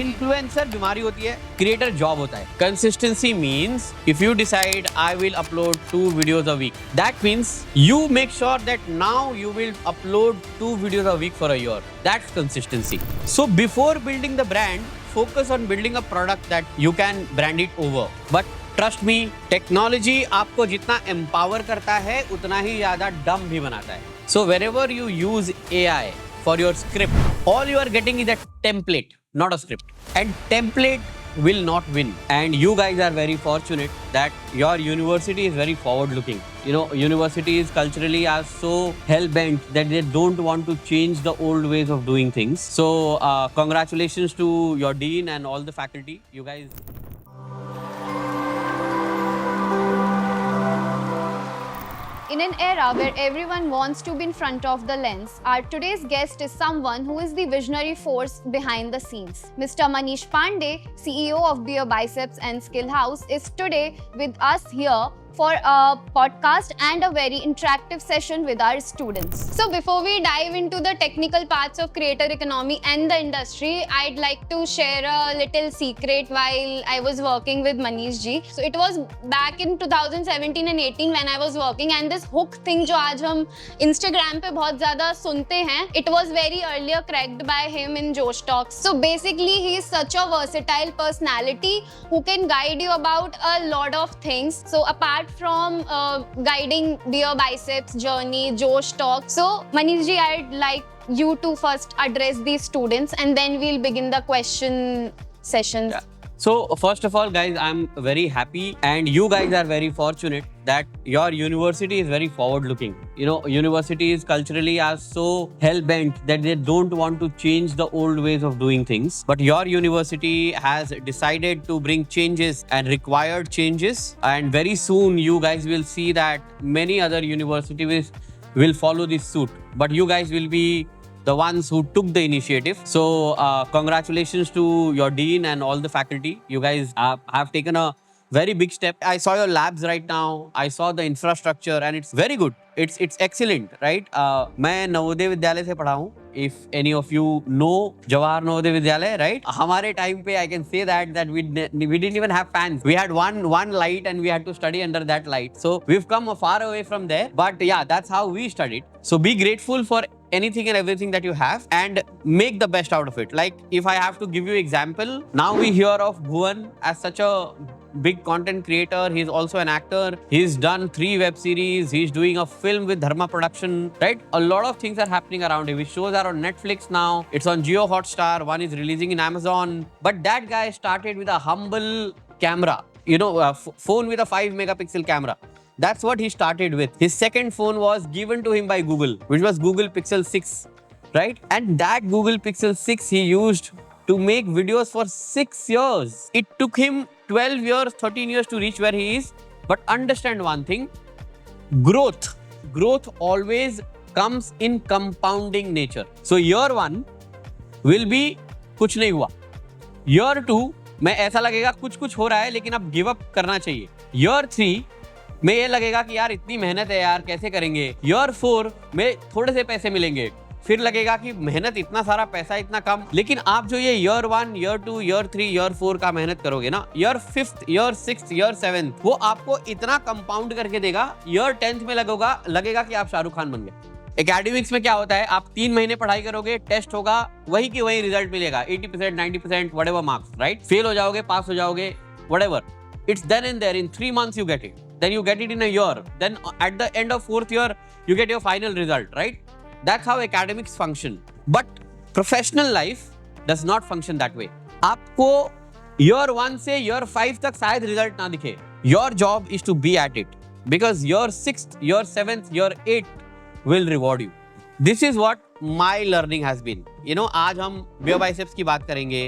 Influencer बीमारी होती है, क्रिएटर जॉब होता है। Consistency means if you decide I will upload 2 videos a week, that means you make sure that now you will upload 2 videos a week for a year. That's consistency. So before building the brand, focus on building a product that you can brand it over. But trust me, technology आपको जितना empower करता है उतना ही ज्यादा डम भी बनाता है। So wherever you use AI for your script, all you are getting is a template, not a script. And template will not win. And you guys are very fortunate that your university is very forward looking. You know, universities culturally are so hell bent that they don't want to change the old ways of doing things. So congratulations to your dean and all the faculty. You guys. In an era where everyone wants to be in front of the lens, our today's guest is someone who is the visionary force behind the scenes. Mr. Manish Pandey, CEO of Beer Biceps and Skill House, is today with us here for a podcast and a very interactive session with our students. So before we dive into the technical parts of creator economy and the industry, I'd like to share a little secret while I was working with Manish ji. So it was back in 2017 and 18 when I was working, and this hook thing जो आज हम Instagram पे बहुत ज़्यादा सुनते हैं, it was very earlier cracked by him in Josh Talks. So basically he is such a versatile personality who can guide you about a lot of things. So apart from guiding Beer Biceps journey, Josh Talk. So Manish ji, I'd like you to first address these students and then we'll begin the question sessions. Yeah. So first of all, guys, I'm very happy and you guys are very fortunate that your university is very forward looking. You know, universities culturally are so hell bent that they don't want to change the old ways of doing things. But your university has decided to bring changes and required changes. And very soon you guys will see that many other universities will follow this suit. But you guys will be the ones who took the initiative. So congratulations to your dean and all the faculty. You guys have taken a very big step. I saw your labs right now. I saw the infrastructure and it's very good. It's excellent, right? मैं नवोदय विद्यालय से पढ़ा हूँ. If any of you know Jawahar Navodaya Vidyalaya, right? हमारे time पे I can say that we didn't even have fans. We had one light and we had to study under that light. So we've come far away from there. But yeah, that's how we studied. So be grateful for anything and everything that you have and make the best out of it. Like if I have to give you example, now we hear of Bhuvan as such a big content creator. He's also an actor. He's done 3 web series. He's doing a film with Dharma Production, right? A lot of things are happening around him. His shows are on Netflix now. It's on Jio Hotstar. One is releasing in Amazon. But that guy started with a humble camera, you know, a phone with a 5 megapixel camera. That's what he started with. His second phone was given to him by Google, which was Google Pixel 6, right? And that Google Pixel 6 he used to make videos for 6 years. It took him 12 years, 13 years to reach where he is. But understand one thing, growth always comes in compounding nature. So year 1 will be कुछ नहीं हुआ. Year 2 में ऐसा लगेगा कुछ हो रहा है लेकिन अब गिव अप करना चाहिए. Year 3 में ये लगेगा कि यार इतनी मेहनत है यार कैसे करेंगे. Year 4 में थोड़े से पैसे मिलेंगे. फिर लगेगा कि मेहनत इतना सारा पैसा इतना कम. लेकिन आप जो ये Year 1, Year 2, Year 3, Year 4 का मेहनत करोगे ना, Year 5th, Year 6th, Year 7th वो आपको इतना कंपाउंड करके देगा. Year 10th में लगेगा कि आप शाहरुख खान बन गए. एकेडमिक्स में क्या होता है, आप 3 महीने पढ़ाई करोगे, टेस्ट होगा, वही की वही रिजल्ट मिलेगा. 80%, 90%, whatever marks, right? फेल हो जाओगे, पास हो जाओगे, whatever. It's then and there. In 3 months you get it. Then you get it in a year. Then at the end of 4th year, you get your final result, right? That's how academics function. But professional life does not function that way. आपको year 1 से year 5 तक शायद result ना दिखे. Your job is to be at it. Because year 6th, year 7th, year 8th will reward you. This is what my learning has been. You know, आज हम Beer Biceps की बात करेंगे,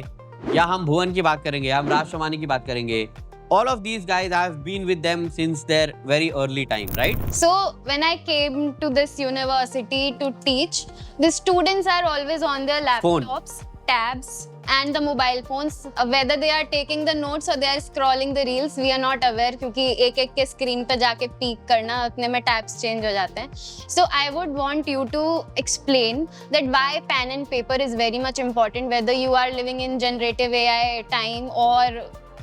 या हम भुवन की बात करेंगे, या हम राज शमानी की बात करेंगे. All of these guys, I've been with them since their very early time, right? So when I came to this university to teach, the students are always on their laptops, tabs, and the mobile phones, whether they are taking the notes or they are scrolling the reels, we are not aware क्योंकि एक एक के screen पे जाके peek करना उतने में tabs change हो जाते हैं. So I would want you to explain that why pen and paper is very much important, whether you are living in generative AI time or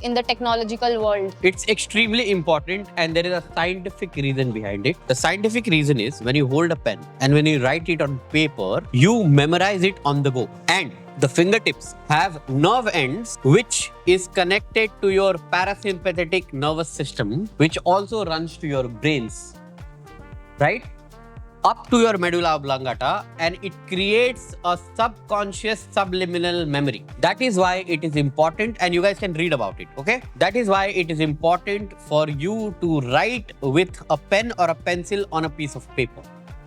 in the technological world. It's extremely important and there is a scientific reason behind it. The scientific reason is when you hold a pen and when you write it on paper, you memorize it on the go. And the fingertips have nerve ends which is connected to your parasympathetic nervous system, which also runs to your brains, right? Up to your medulla oblongata, and it creates a subconscious subliminal memory. That is why it is important, and you guys can read about it, okay? That is why it is important for you to write with a pen or a pencil on a piece of paper.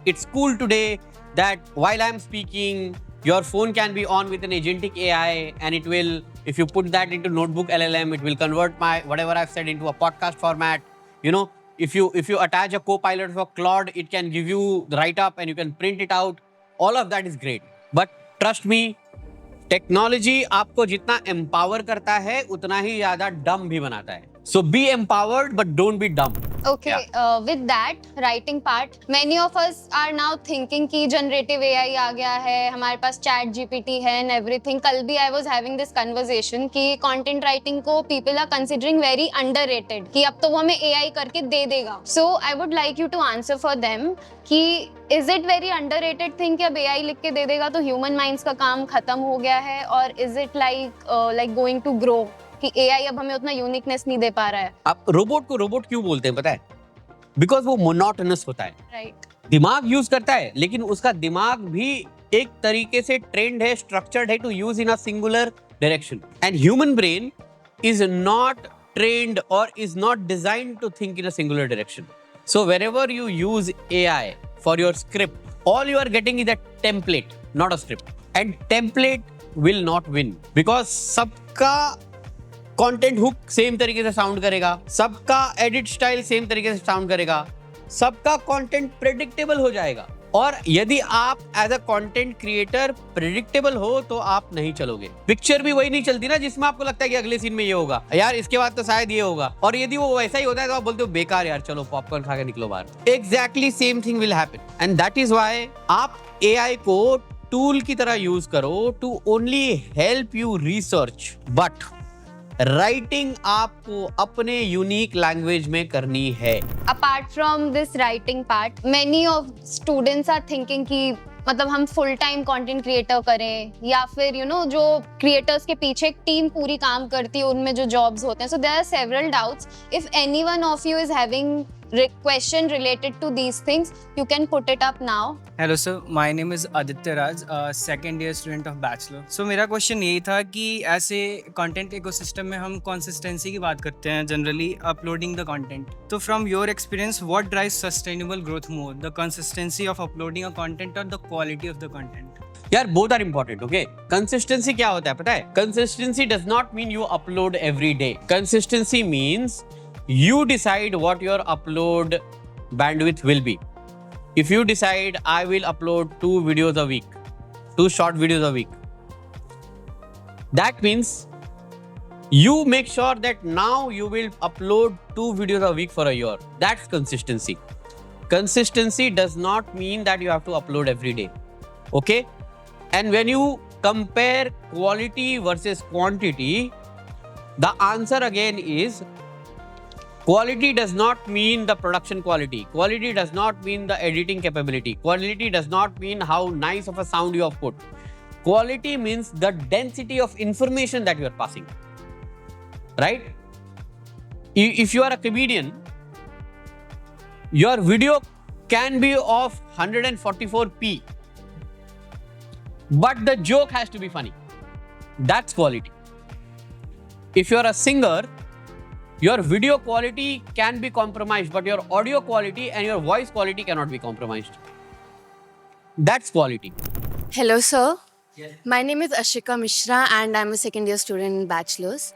It's cool today that while I'm speaking, your phone can be on with an agentic AI, and it will, if you put that into Notebook LLM, it will convert my whatever I've said into a podcast format, you know. If you attach a co-pilot for Claude, it can give you the write-up and you can print it out. All of that is great. But trust me, technology आपको जितना empower करता है, उतना ही ज़्यादा dumb भी बनाता है. So be empowered, but don't be dumb. Okay, with that writing part, many of us are now thinking कि generative AI आ गया है, हमारे पास chat GPT है and everything. कल भी I was having this conversation कि content writing को people are considering very underrated, कि अब तो वो हमें AI करके दे देगा. So I would like you to answer for them कि is it very underrated thing कि अब AI लिख के दे देगा तो human minds का काम खत्म हो गया है, और is it like going to grow? कि AI अब हमें उतना यूनिकनेस नहीं दे पा रहा है. आप रोबोट को रोबोट क्यों बोलते हैं पता है? बिकॉज वो मोनोटोनस होता है. राइट. दिमाग यूज करता है, लेकिन उसका दिमाग भी एक तरीके से ट्रेंड है, स्ट्रक्चर्ड है to use in a singular direction. And human brain is not trained or is not designed to think in a singular direction. So wherever you use AI for your script, all you are getting is a template, not a script. And template will not win because सबका content hook same तरीके से sound करेगा, सबका edit style same तरीके से sound करेगा, सबका content predictable हो जाएगा. और यदि आप as a content creator predictable हो तो आप नहीं चलोगे. पिक्चर भी वही नहीं चलती ना जिसमें आपको लगता है कि अगले सीन में ये होगा, यार इसके बाद तो शायद ये होगा, और यदि वो वैसा ही होता है तो आप बोलते हो बेकार यार, चलो पॉपकॉर्न खा के निकलो बाहर. Exactly same thing will happen and that is why आप एआई को टूल की तरह यूज करो to only help you research, but writing आपको अपने यूनिक लैंग्वेज में करनी है. Apart from this writing part, many of students are thinking कि मतलब हम फुल टाइम कंटेंट क्रिएटर करें या फिर जो क्रिएटर्स के पीछे एक टीम पूरी काम करती है, उनमें जो जॉब्स होते हैं. So there are several doubts. If anyone of you is having question related to these things, you can put it up now. Hello sir, my name is Aditya Raj, second year student of bachelor. So मेरा question यही था कि ऐसे content ecosystem में हम consistency की बात करते हैं जनरली अपलोडिंग द कंटेंट. तो from your experience what drives sustainable growth more, the consistency of uploading a content और the quality of the content? यार both are important. Okay, consistency क्या होता है पता है? Consistency does not mean you upload every day. Consistency means you decide what your upload bandwidth will be. If you decide I will upload 2 videos a week, 2 short videos a week, that means you make sure that now you will upload 2 videos a week for a year. That's consistency. Consistency does not mean that you have to upload every day. Okay? And when you compare quality versus quantity, the answer again is quality does not mean the production quality. Quality does not mean the editing capability. Quality does not mean how nice of a sound you have put. Quality means the density of information that you are passing. Right? If you are a comedian, your video can be of 144p, but the joke has to be funny. That's quality. If you are a singer, your video quality can be compromised, but your audio quality and your voice quality cannot be compromised. That's quality. Hello, sir. Yes. My name is Ashika Mishra and I'm a second year student in bachelor's.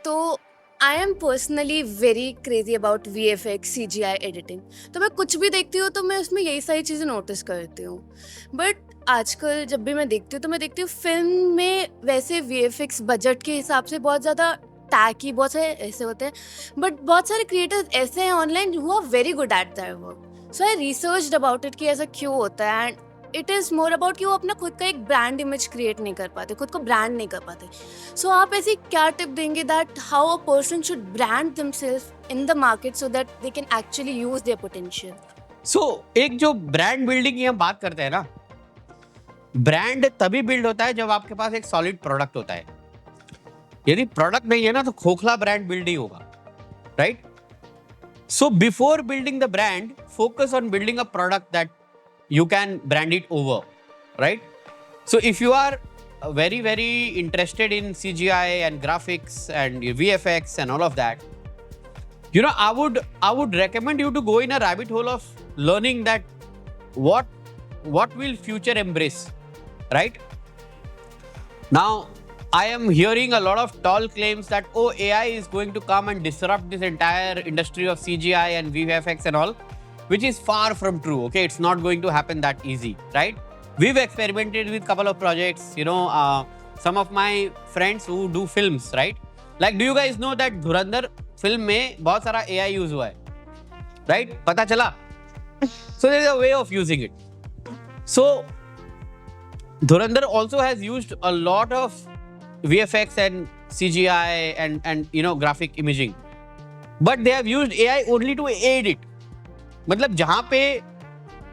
So, I am personally very crazy about VFX, CGI editing. तो मैं कुछ भी देखती हूँ तो मैं उसमें यही सारी चीज़ें नोटिस करती हूँ. But आजकल जब भी मैं देखती हूँ तो मैं देखती हूँ फिल्म में वैसे VFX बजट के हिसाब से बहुत ज़्यादा टैकी बहुत सारे ऐसे होते हैं, बट बहुत सारे क्रिएटर्स ऐसे हैं online who are very good at their work. So I researched about it कि ऐसा क्यों होता है, and it is more about कि वो अपना खुद का एक ब्रांड इमेज क्रिएट नहीं कर पाते, खुद को ब्रांड नहीं कर पाते. सो आप ऐसी क्या टिप देंगे that how a person should brand themselves in the market so that they can actually use their potential? So एक जो ब्रांड बिल्डिंग की हम बात करते हैं ना, ब्रांड तभी बिल्ड होता है जब आपके पास एक सॉलिड प्रोडक्ट होता है. यदि प्रोडक्ट नहीं है ना तो खोखला ब्रांड बिल्ड ही होगा, right? So before building the brand, focus on building a product that you can brand it over, right? So if you are very interested in CGI and graphics and VFX and all of that, you know, I would recommend you to go in a rabbit hole of learning that what will future embrace, right? Now I am hearing a lot of tall claims that AI is going to come and disrupt this entire industry of CGI and VFX and all, which is far from true. Okay, it's not going to happen that easy, right? We've experimented with couple of projects, you know, some of my friends who do films, right? Like, do you guys know that Dhurandhar film में बहुत सारा AI use हुआ है, right? पता चला? So there is a way of using it. So Dhurandhar also has used a lot of VFX and CGI and you know graphic imaging, but they have used AI only to aid it. मतलब जहां पे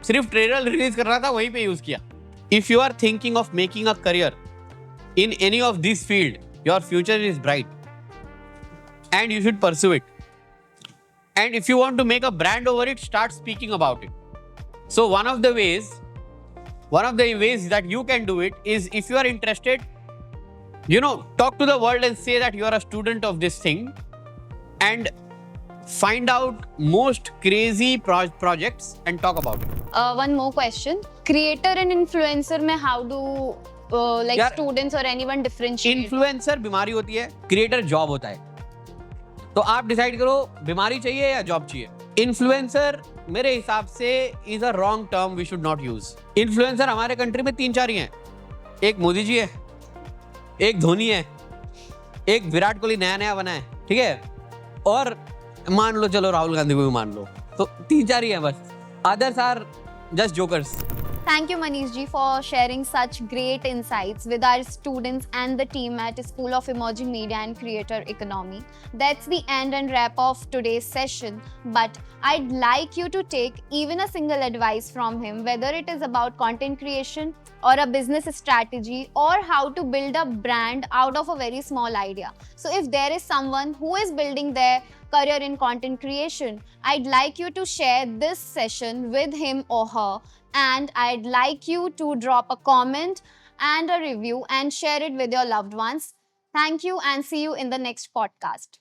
सिर्फ trailer release कर रहा था वहीं पे use किया. If you are thinking of making a career in any of this field, your future is bright and you should pursue it. And if you want to make a brand over it, start speaking about it. So one of the ways that you can do it is, if you are interested, you know, talk to the world and say that you are a student of this thing and find out most crazy projects and talk about it. One more question. Creator and influencer में how do like यार, students or anyone differentiate? Influencer बीमारी होती है, creator job होता है. तो आप decide करो बीमारी चाहिए या जॉब चाहिए. इन्फ्लुएंसर मेरे हिसाब से is a wrong term, we should not use. Influencer हमारे कंट्री में 3-4 ही हैं. एक मोदी जी है, एक धोनी है, एक विराट कोहली नया बना है, ठीक है, और मान लो चलो राहुल गांधी को भी मान लो, तो 3-4 ही है बस. Others are just jokers. Thank you, Manish ji, for sharing such great insights with our students and the team at School of Emerging Media and Creator Economy. That's the end and wrap of today's session. But I'd like you to take even a single advice from him, whether it is about content creation or a business strategy or how to build a brand out of a very small idea. So if there is someone who is building their career in content creation, I'd like you to share this session with him or her, and I'd like you to drop a comment and a review and share it with your loved ones. Thank you and see you in the next podcast.